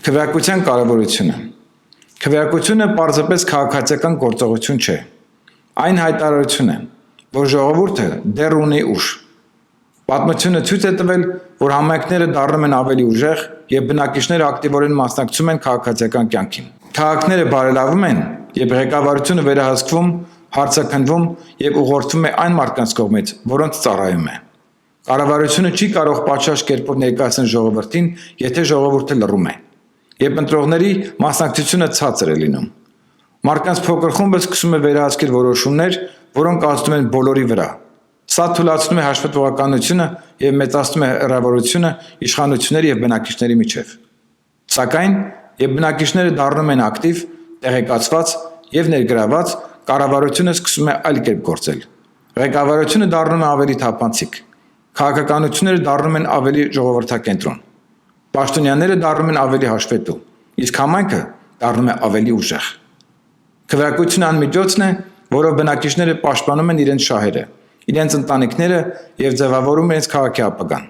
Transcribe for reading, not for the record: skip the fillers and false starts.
Քվեարկության կարևորությունը։ Քվեարկությունը պարզապես քաղաքացիական գործողություն չէ։ Այն հայտարարություն է, որ ժողովուրդը դեռ ունի ուժ։ Պատմությունը ցույց է տվել, որ համայնքները դառնում են ավելի ուժեղ եւ բնակիչները ակտիվորեն մասնակցում են քաղաքացիական կյանքին։ Քաղաքները բարելավում են, երբ ղեկավարությունը վերահսկվում, հարցաքննվում եւ ուղղորդվում է այն մարդկանց կողմից, որոնց ծառայում է։ Կառավարությունը չի կարող պատշաճ կերպով ներկայացնել ժողովրդին, եթե ժողովուրդը լռում է։ Երբ ընտրողների մասնակցությունը ցածր է լինում։ Մարդկանց փոքր խումբը սկսում է վերահսկել որոշումներ, որոնք ազդում են բոլորի վրա։ Սա թուլացնում է հաշվետվողականությունը եւ մեծացնում է հեռավորությունը իշխանությունների եւ բնակիչների միջեւ։ Սակայն, երբ բնակիչները դառնում են ակտիվ, տեղեկացված եւ ներգրաված, կառավարությունը սկսում է այլ կերպ գործել։ Ղեկավարությունը դառնում է ավելի թափանցիկ։ Քաղաքականությունները դառնում են ավելի ժողովրդակենտրոն։ Պաշտոնյաները դառնում են ավելի հաշվետու, իսկ համայնքը դառնում է ավելի ուժեղ։ Քվեարկությունը անմիջոցն է, որով բնակիչները պաշտպանում են իրենց շահերը, իրենց ընտանիքները եւ ձևավորում իրենց քաղաքի ապագան։